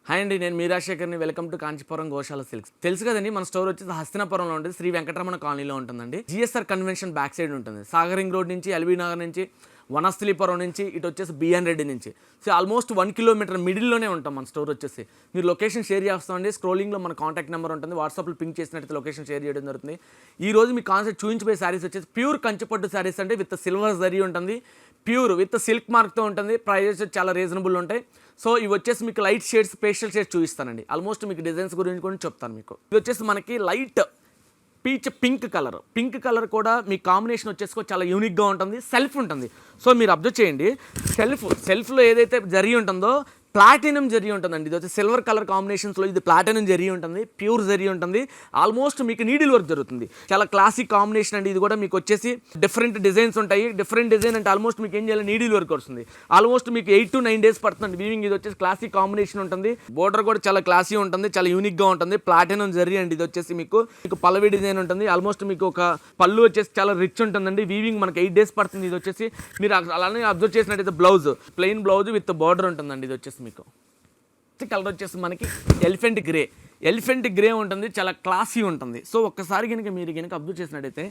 Hi అండి, నేను మీ రాజశేఖర్ని. Welcome to Kanchipuram Goshala silks. తెలుసు కదండి, మన స్టోర్ వచ్చేసి హస్తినాపురంలో ఉంటుంది. శ్రీ వెంకటరమణ కాలనీలో ఉంటుందండి. జిఎస్ఆర్ కన్వెన్షన్ బ్యాక్ సైడ్ ఉంటుంది. సాగర్ రింగ్ రోడ్ నుంచి, ఎల్బీ నగర్ నుంచి, వనస్థలిపురం నుంచి, ఇటు వచ్చేసి బిఎన్ రెడ్డి నుంచి. సో ఆల్మోస్ట్ 1 కిలోమీటర్ మిడిల్లోనే ఉంటాం మన స్టోర్ వచ్చేసి. మీరు లొకేషన్ షేర్ చేస్తామండి. స్క్రోలింగ్లో మన కాంటాక్ట్ నెంబర్ ఉంటుంది. వాట్సాప్లో పింక్ చేసినట్టు లొకేషన్ షేర్ చేయడం జరుగుతుంది. ఈ రోజు మీ కాన్సెప్ట్ చూపించిపోయే శారీస్ వచ్చేసి ప్యూర్ కంచిపట్టు శారీస్ అంటే విత్ సిల్వర్ జరీ ఉంటుంది, ప్యూర్ విత్ సిల్క్ మార్క్తో ఉంటుంది. ప్రైజెస్ చాలా రీజనబుల్ ఉంటాయి. సో ఇవి వచ్చేసి మీకు లైట్ షేడ్స్, పేస్టల్ షేడ్స్ చూపిస్తానండి. ఆల్మోస్ట్ మీకు డిజైన్స్ గురించి కూడా చెప్తాను మీకు. ఇది వచ్చేసి మనకి లైట్ పీచ్ పింక్ కలర్ కూడా మీ కాంబినేషన్ వచ్చేసి చాలా యూనిక్గా ఉంటుంది. సెల్ఫ్ ఉంటుంది. సో మీరు అబ్జర్వ్ చేయండి, సెల్ఫ్లో ఏదైతే జరీ ఉంటుందో ప్లాటినం జరీ ఉంటుందండి. ఇది వచ్చి సిల్వర్ కలర్ కాంబినేషన్స్లో ఇది ప్లాటినం జరీ ఉంటుంది, ప్యూర్ జరీ ఉంటుంది. ఆల్మోస్ట్ మీకు నీడిల్ వర్క్ జరుగుతుంది. చాలా క్లాసిక్ కాంబినేషన్ అండి. ఇది కూడా మీకు వచ్చేసి డిఫరెంట్ డిజైన్స్ ఉంటాయి. డిఫరెంట్ డిజైన్ అంటే ఆల్మోస్ట్ మీకు ఏం చేయాలి, నీడిల్ వర్క్ వస్తుంది. ఆల్మోస్ట్ మీకు 8 to 9 days పడుతుంది వీవింగ్. ఇది వచ్చేసి క్లాసిక్ కాంబినేషన్ ఉంటుంది. బోర్డర్ కూడా చాలా క్లాసీ ఉంటుంది, చాలా యూనిక్గా ఉంటుంది. ప్లాటినం జరీ అండి. ఇది వచ్చేసి మీకు పల్లవి డిజైన్ ఉంటుంది. ఆల్మోస్ట్ మీకు ఒక పళ్ళు వచ్చేసి చాలా రిచ్ ఉంటుందండి. వీవింగ్ మనకి 8 days పడుతుంది. ఇది వచ్చేసి మీరు అలానే అబ్జర్వ్ చేసినట్టయితే blouse plain blouse with border ఉంటుందండి. ఇది వచ్చేసి మీకు కలర్ వచ్చేసి మనకి ఎలిఫెంట్ గ్రే ఉంటుంది. చాలా క్లాసీ ఉంటుంది. సో ఒక్కసారి కనుక మీరు కనుక అబ్జర్వ్ చేసినట్టయితే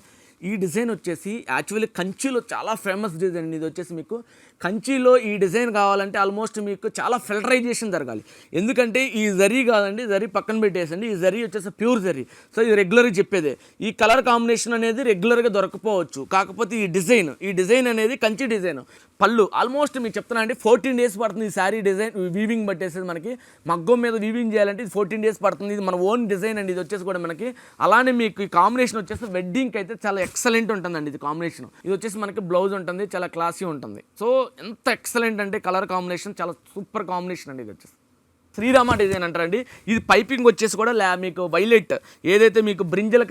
ఈ డిజైన్ వచ్చేసి యాక్చువల్లీ కంచిలో చాలా ఫేమస్ డిజైన్. ఇది వచ్చేసి మీకు కంచిలో ఈ డిజైన్ కావాలంటే ఆల్మోస్ట్ మీకు చాలా ఫిల్టరైజేషన్ జరగాలి. ఎందుకంటే ఈ జరీ కాదండి, జరీ పక్కన పెట్టేసండి. ఈ జరీ వచ్చేసి ప్యూర్ జరీ. సో ఇది రెగ్యులర్గా చెప్పేదే. ఈ కలర్ కాంబినేషన్ అనేది రెగ్యులర్గా దొరకపోవచ్చు. కాకపోతే ఈ డిజైన్ అనేది కంచి డిజైన్. పళ్ళు ఆల్మోస్ట్ మీకు చెప్తున్నా అండి 14 days పడుతుంది ఈ శారీ డిజైన్ వీవింగ్ పట్టేసేది. మనకి మగ్గం మీద వీవింగ్ చేయాలంటే ఇది 14 days పడుతుంది. ఇది మన ఓన్ డిజైన్ అండి. ఇది వచ్చేసి కూడా మనకి అలానే మీకు ఈ కాంబినేషన్ వచ్చేసి వెడ్డింగ్కి అయితే చాలా ఎక్సలెంట్ ఉంటుందండి. ఇది కాంబినేషన్. ఇది వచ్చేసి మనకి బ్లౌజ్ ఉంటుంది, చాలా క్లాసీ ఉంటుంది. సో ఎంత ఎక్సలెంట్ అంటే కలర్ కాంబినేషన్ చాలా సూపర్ కాంబినేషన్ అండి. ఇది వచ్చేసి శ్రీరామ డిజైన్ అంటారండి. ఇది పైపింగ్ వచ్చేసి కూడా మీకు వైలెట్ ఏదైతే మీకు బ్రింజల్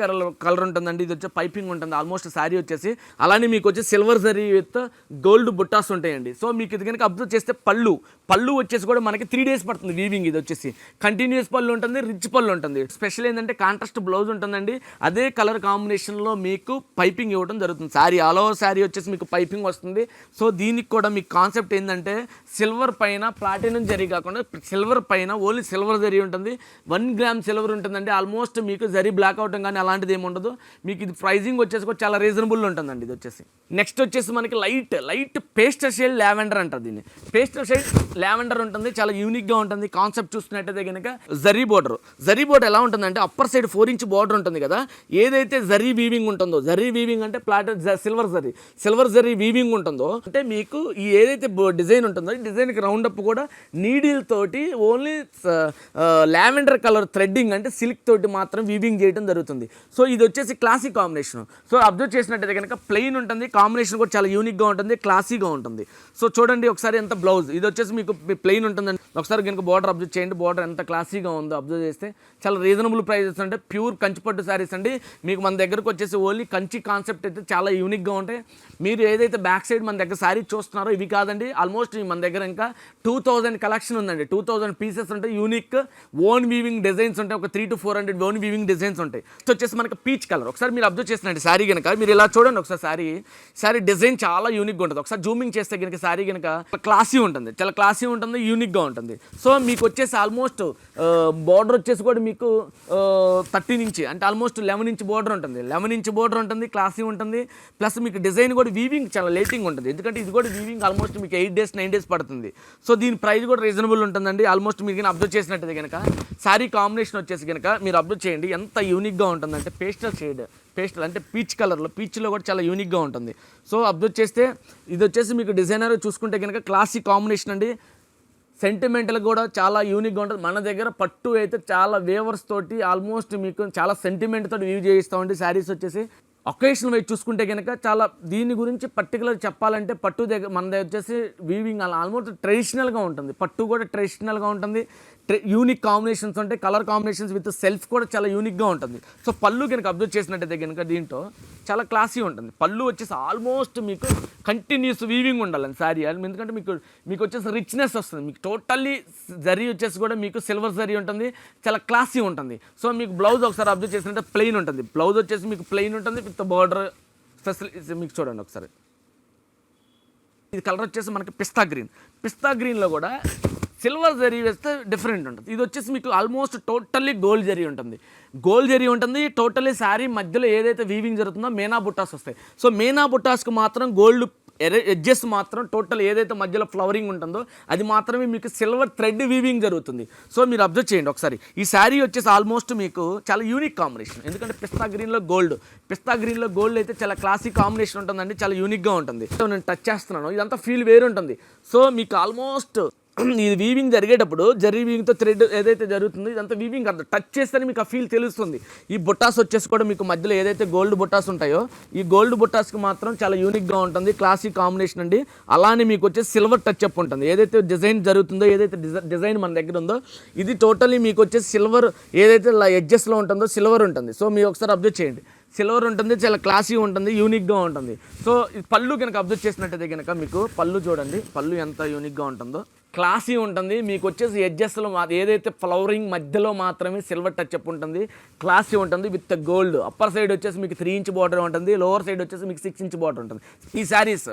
కలర్ ఉంటుందండి. ఇది వచ్చి పైపింగ్ ఉంటుంది ఆల్మోస్ట్ శారీ వచ్చేసి. అలానే మీకు వచ్చి సిల్వర్ జరీ విత్ గోల్డ్ బుట్టాస్ ఉంటాయండి. సో మీకు ఇది కనుక అబ్జర్వ్ చేస్తే పళ్ళు వచ్చేసి కూడా మనకి 3 days పడుతుంది వీవింగ్. ఇది వచ్చేసి కంటిన్యూస్ పళ్ళు ఉంటుంది, రిచ్ పళ్ళు ఉంటుంది. స్పెషల్ ఏంటంటే కాంట్రాస్ట్ బ్లౌజ్ ఉంటుందండి. అదే కలర్ కాంబినేషన్లో మీకు పైపింగ్ ఇవ్వడం జరుగుతుంది. శారీ ఆల్ ఓవర్ శారీ వచ్చేసి మీకు పైపింగ్ వస్తుంది. సో దీనికి కూడా మీకు కాన్సెప్ట్ ఏంటంటే సిల్వర్ పైన ప్లాటినం జరీ కాకుండా సిల్వర్ పైన ఓన్లీ సిల్వర్ జరీ ఉంటుంది. 1 gram సిల్వర్ ఉంటుందండి. ఆల్మోస్ట్ మీకు జరీ బ్లాక్ అవటం కానీ అలాంటిది ఏమి ఉండదు. మీకు ఇది ప్రైజింగ్ వచ్చేసి కూడా చాలా రీజనబుల్ ఉంటుందండి. ఇది వచ్చేసి నెక్స్ట్ వచ్చేసి మనకి లైట్ పేస్టల్ షేడ్ లావెండర్ అంటారు దీన్ని. పేస్టల్ షేడ్ లావెండర్ ఉంటుంది, చాలా యూనిక్గా ఉంటుంది. కాన్సెప్ట్ చూస్తున్నట్టయితే కనుక జరీ బోర్డర్ ఎలా ఉంటుందంటే అప్పర్ సైడ్ 4 inch బార్డర్ ఉంటుంది కదా. ఏదైతే జరీ వీవింగ్ ఉంటుందో, జరీ వీవింగ్ అంటే సిల్వర్ జరీ వీవింగ్ ఉంటుందో అంటే మీకు ఈ ఏదైతే డిజైన్ ఉంటుందో ఈ డిజైన్కి రౌండ్ అప్ కూడా నీడిల్ తోటి ఓన్లీ లావెండర్ కలర్ థ్రెడ్డింగ్ అంటే సిల్క్ తోటి మాత్రం వీవింగ్ చేయడం జరుగుతుంది. సో ఇది వచ్చేసి క్లాసిక్ కాంబినేషన్. సో అబ్జర్వ్ చేసినట్టయితే కనుక ప్లెయిన్ ఉంటుంది, కాంబినేషన్ కూడా చాలా యూనిక్గా ఉంటుంది, క్లాసీగా ఉంటుంది. సో చూడండి ఒకసారి ఎంత బ్లౌజ్. ఇది వచ్చేసి మీకు ప్లెయిన్ ఉంటుందండి. ఒకసారి కనుక బార్డర్ అబ్జర్వ్ చేయండి. బార్డర్ ఎంత క్లాసీగా ఉందో అబ్జర్వ్ చేస్తే చాలా రీజనబుల్ ప్రైజెస్ అంటే ప్యూర్ కంచిపట్టు శారీస్ అండి. మీకు మన దగ్గరకు వచ్చేసి ఓన్లీ కంచి కాన్సెప్ట్ అయితే చాలా యూనిక్గా ఉంటాయి. మీరు ఏదైతే బ్యాక్ సైడ్ మన దగ్గర శారీ చూస్తున్నారో ఇవి కాదండి. ఆల్మోస్ట్ మన దగ్గర ఇంకా 2000 కలెక్షన్ ఉందండి. 2000 pieces ఉంటాయి. యూనిక్ ఓన్ వీవింగ్ డిజైన్స్ ఉంటాయి. ఒక 300 to 400 ఓన్ వీవింగ్ డిజైన్స్ ఉంటాయి. సో వచ్చేసి మనకి పీచ్ కలర్. ఒకసారి మీరు అబ్జర్వ్ చేసినట్టు శారీ కనుక మీరు ఇలా చూడండి. ఒకసారి శారీ డిజైన్ చాలా యూనిక్గా ఉంటుంది. ఒకసారి జూమింగ్ చేస్తే కనుక శారీ కనుక క్లాసీ ఉంటుంది, చాలా క్లాసీ ఉంటుంది, యూనిక్గా ఉంటుంది. సో మీకు వచ్చేసి ఆల్మోస్ట్ బార్డర్ వచ్చేసి కూడా మీకు 13 inch అంటే ఆల్మోస్ట్ 11 inch బార్డర్ ఉంటుంది. 11 inch బార్డర్ ఉంటుంది, క్లాసీ ఉంటుంది. ప్లస్ మీకు డిజైన్ కూడా వీవింగ్ చాలా లేటింగ్ ఉంటుంది. ఎందుకంటే ఇది కూడా వీవింగ్ ఆల్మోస్ట్ మీకు 8 days 9 days పడుతుంది. సో దీని ప్రైస్ కూడా రీజనబుల్ ఉంటుందండి. ఆల్మోస్ట్ మీకు అబ్జర్వ్ చేసినట్టయితే కనుక శారీ కాంబినేషన్ వచ్చేసి కనుక మీరు అబ్జర్వ్ చేయండి ఎంత యూనిక్గా ఉంటుందంటే పేస్టల్ అంటే పీచ్లో కూడా చాలా యూనిక్గా ఉంటుంది. సో అబ్జర్వ్ చేస్తే ఇది వచ్చేసి మీకు డిజైనర్ చూసుకుంటే కనుక క్లాసిక్ కాంబినేషన్ అండి. సెంటిమెంటల్ కూడా చాలా యూనిక్గా ఉంటుంది. మన దగ్గర పట్టు అయితే చాలా వేవర్స్ తోటి ఆల్మోస్ట్ మీకు చాలా సెంటిమెంట్ తోటి వీవ్ చేయిస్తామండి. శారీస్ వచ్చేసి ఒకేషన్ వైజ్ చూసుకుంటే కనుక చాలా దీని గురించి పర్టికులర్ చెప్పాలంటే పట్టు దగ్గర మన దగ్గర వచ్చేసి వీవింగ్ అలా ఆల్మోస్ట్ ట్రెడిషనల్గా ఉంటుంది. పట్టు కూడా ట్రెడిషనల్గా ఉంటుంది. యూనిక్ కాంబినేషన్స్ ఉంటాయి. కలర్ కాంబినేషన్స్ విత్ సెల్ఫ్ కూడా చాలా యూనిక్గా ఉంటుంది. సో పళ్ళు కనుక అబ్జర్వ్ చేసినట్టయితే కనుక దీంట్లో చాలా క్లాసీ ఉంటుంది. పళ్ళు వచ్చేసి ఆల్మోస్ట్ మీకు కంటిన్యూస్ వీవింగ్ ఉండాలండి శారీ. ఎందుకంటే మీకు వచ్చేసి రిచ్నెస్ వస్తుంది. మీకు టోటల్లీ జరీ వచ్చేసి కూడా మీకు సిల్వర్ జరీ ఉంటుంది, చాలా క్లాసీ ఉంటుంది. సో మీకు బ్లౌజ్ ఒకసారి అబ్జర్వ్ చేసినట్టే ప్లెయిన్ ఉంటుంది. బ్లౌజ్ వచ్చేసి మీకు ప్లెయిన్ ఉంటుంది విత్ బార్డర్ ఫెసిలిటీ. మీకు చూడండి ఒకసారి ఇది కలర్ వచ్చేసి మనకి పిస్తా గ్రీన్లో కూడా సిల్వర్ జరీ వేస్తే డిఫరెంట్ ఉంటుంది. ఇది వచ్చేసి మీకు ఆల్మోస్ట్ టోటల్లీ గోల్డ్ జరీ ఉంటుంది. గోల్డ్ జరీ ఉంటుంది. టోటల్లీ శారీ మధ్యలో ఏదైతే వీవింగ్ జరుగుతుందో మేనా బుట్టాస్ వస్తాయి. సో మేనా బుట్టాస్కి మాత్రం గోల్డ్ ఎడ్జెస్ మాత్రం టోటల్ ఏదైతే మధ్యలో ఫ్లవరింగ్ ఉంటుందో అది మాత్రమే మీకు సిల్వర్ థ్రెడ్ వీవింగ్ జరుగుతుంది. సో మీరు అబ్జర్వ్ చేయండి ఒకసారి. ఈ శారీ వచ్చేసి ఆల్మోస్ట్ మీకు చాలా యూనిక్ కాంబినేషన్. ఎందుకంటే పిస్తా గ్రీన్లో గోల్డ్ అయితే చాలా క్లాసిక్ కాంబినేషన్ ఉంటుందండి. చాలా యూనిక్గా ఉంటుంది. సో నేను టచ్ చేస్తున్నాను, ఇదంతా ఫీల్ వేరు ఉంటుంది. సో మీకు ఆల్మోస్ట్ ఇది వీవింగ్ జరిగేటప్పుడు జరీ వీవింగ్తో థ్రెడ్ ఏదైతే జరుగుతుందో ఇదంతా వీవింగ్ అంత టచ్ చేస్తేనే మీకు ఆ ఫీల్ తెలుస్తుంది. ఈ బుట్టాస్ వచ్చేసి కూడా మీకు మధ్యలో ఏదైతే గోల్డ్ బుట్టాస్ ఉంటాయో ఈ గోల్డ్ బుట్టాస్కి మాత్రం చాలా యూనిక్గా ఉంటుంది. క్లాసిక్ కాంబినేషన్ అండి. అలానే మీకు వచ్చేసి సిల్వర్ టచ్ అప్ ఉంటుంది. ఏదైతే డిజైన్ జరుగుతుందో ఏదైతే డిజైన్ మన దగ్గర ఉందో ఇది టోటలీ మీకు వచ్చేసి సిల్వర్ ఏదైతే ఎడ్జెస్లో ఉంటుందో సిల్వర్ ఉంటుంది. సో మీరు ఒకసారి అబ్జర్వ్ చేయండి. సిల్వర్ ఉంటుంది, చాలా క్లాసీ ఉంటుంది, యూనిక్గా ఉంటుంది. సో పళ్ళు కనుక అబ్జర్వ్ చేసినట్టయితే కనుక మీకు పళ్ళు చూడండి, పళ్ళు ఎంత యూనిక్గా ఉంటుందో, క్లాసీ ఉంటుంది. మీకు వచ్చేసి ఎడ్జెస్లో ఏదైతే ఫ్లవరింగ్ మధ్యలో మాత్రమే సిల్వర్ టచ్ అప్ ఉంటుంది, క్లాసీ ఉంటుంది విత్ గోల్డ్. అప్పర్ సైడ్ వచ్చేసి మీకు 3 ఇంచ్ బార్డర్ ఉంటుంది, లోవర్ సైడ్ వచ్చేసి మీకు 6 ఇంచ్ బార్డర్ ఉంటుంది. ఈ శారీస్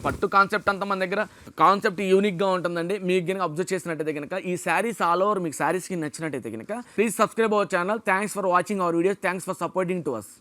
పట్టు కాన్సెప్ట్ అంతా మన దగ్గర కాన్సెప్ట్ యూనిక్గా ఉంటుందండి. మీకు కనుక అబ్జర్వ్ చేసినట్టయితే కనుక ఈ శారీస్ ఆల్ ఓవర్ మీకు శారీస్కి నచ్చినట్టయితే కనుక please subscribe our channel. Thanks for watching our videos. Thanks for supporting to us.